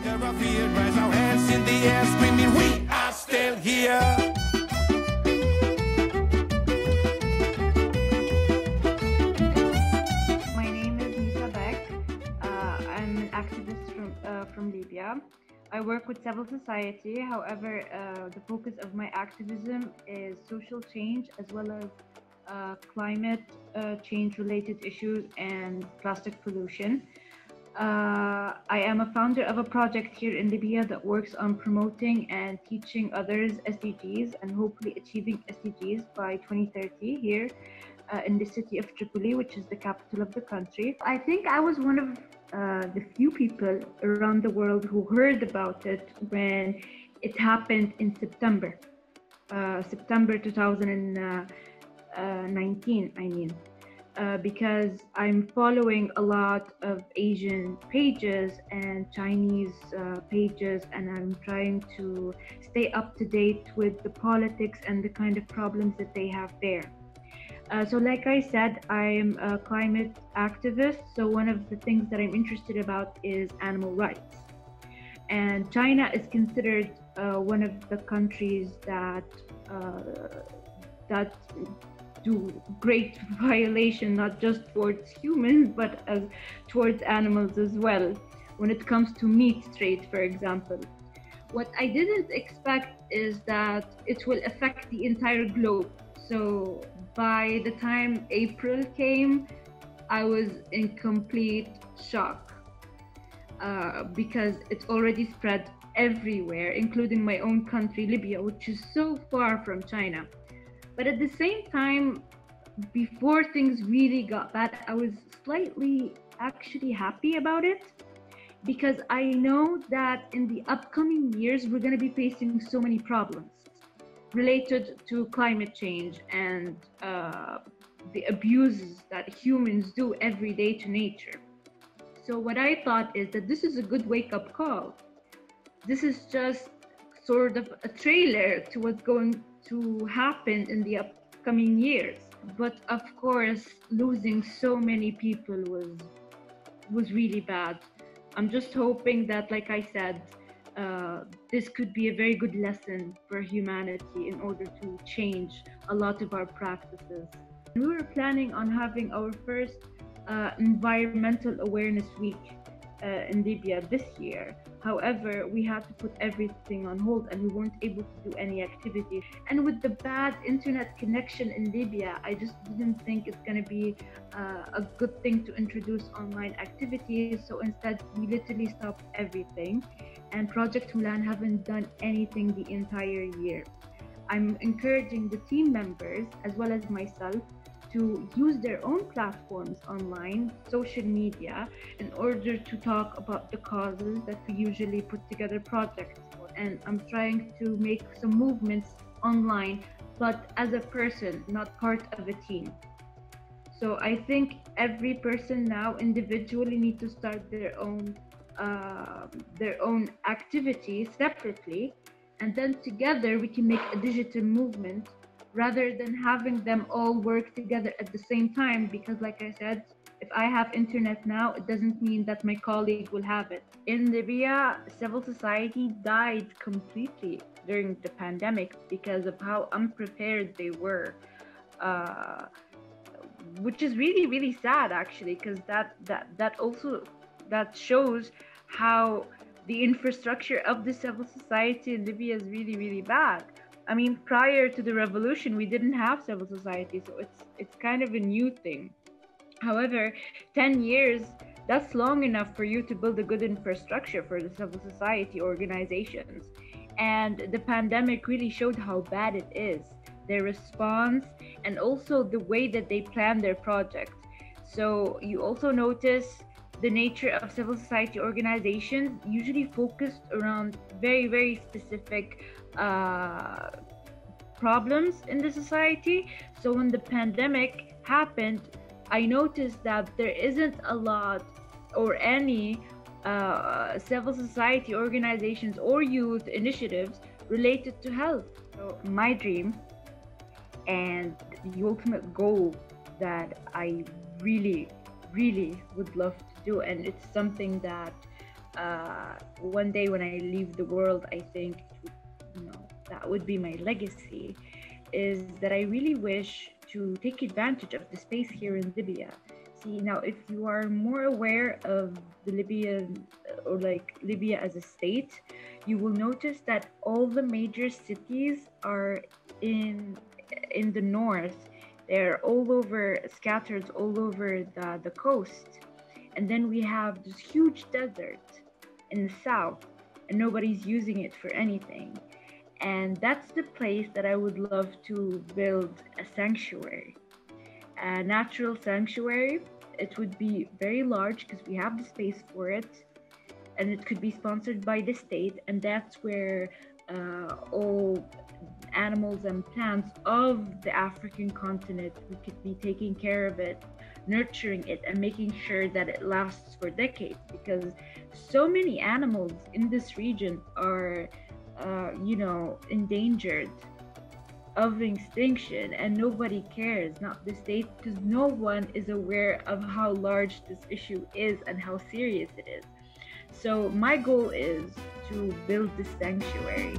Terrified, raise our hands in the air, screaming, we are still here. My name is Nissa. I'm an activist from Libya. I work with civil society. However, the focus of my activism is social change as well as climate change related issues and plastic pollution. I am a founder of a project here in Libya that works on promoting and teaching others SDGs and hopefully achieving SDGs by 2030 here in the city of Tripoli, which is the capital of the country. I think I was one of the few people around the world who heard about it when it happened in September 2019, because I'm following a lot of Asian pages and Chinese pages, and I'm trying to stay up to date with the politics and the kind of problems that they have there. So like I said, I'm a climate activist. So one of the things that I'm interested about is animal rights. And China is considered one of the countries that do great violation, not just towards humans, but as towards animals as well, when it comes to meat trade, for example. What I didn't expect is that it will affect the entire globe. So by the time April came, I was in complete shock because it's already spread everywhere, including my own country, Libya, which is so far from China. But at the same time, before things really got bad, I was slightly actually happy about it, because I know that in the upcoming years, we're going to be facing so many problems related to climate change and the abuses that humans do every day to nature. So what I thought is that this is a good wake-up call. This is just sort of a trailer to what's going to happen in the upcoming years. But of course, losing so many people was really bad. I'm just hoping that, like I said, this could be a very good lesson for humanity in order to change a lot of our practices. We were planning on having our first environmental awareness week in Libya this year. However, we had to put everything on hold and we weren't able to do any activities. And with the bad internet connection in Libya, I just didn't think it's going to be a good thing to introduce online activities. So instead, we literally stopped everything. And Project Hulan haven't done anything the entire year. I'm encouraging the team members as well as myself to use their own platforms online, social media, in order to talk about the causes that we usually put together projects for. And I'm trying to make some movements online, but as a person, not part of a team. So I think every person now individually needs to start their own activity separately, and then together we can make a digital movement rather than having them all work together at the same time. Because like I said, if I have internet now, it doesn't mean that my colleague will have it. In Libya, civil society died completely during the pandemic because of how unprepared they were, which is really, really sad actually, because that shows how the infrastructure of the civil society in Libya is really, really bad. I mean, prior to the revolution, we didn't have civil society, so it's kind of a new thing. However, 10 years, that's long enough for you to build a good infrastructure for the civil society organizations. And the pandemic really showed how bad it is, their response, and also the way that they plan their project. So you also notice the nature of civil society organizations usually focused around very, very specific problems in the society. So when the pandemic happened, I noticed that there isn't a lot or any civil society organizations or youth initiatives related to health. So my dream and the ultimate goal that I really would love to do, and it's something that One day when I leave the world, I think, that would be my legacy, is that I really wish to take advantage of the space here in Libya. See, now, if you are more aware of the Libyan, or like Libya as a state, you will notice that all the major cities are in in the north. They're all over, scattered all over the coast. And then we have this huge desert in the south, and nobody's using it for anything. And that's the place that I would love to build a sanctuary, a natural sanctuary. It would be very large because we have the space for it, and it could be sponsored by the state. And that's where all animals and plants of the African continent, we could be taking care of it, nurturing it, and making sure that it lasts for decades, because so many animals in this region are endangered of extinction, and nobody cares, not the state, because no one is aware of how large this issue is and how serious it is. So my goal is to build this sanctuary.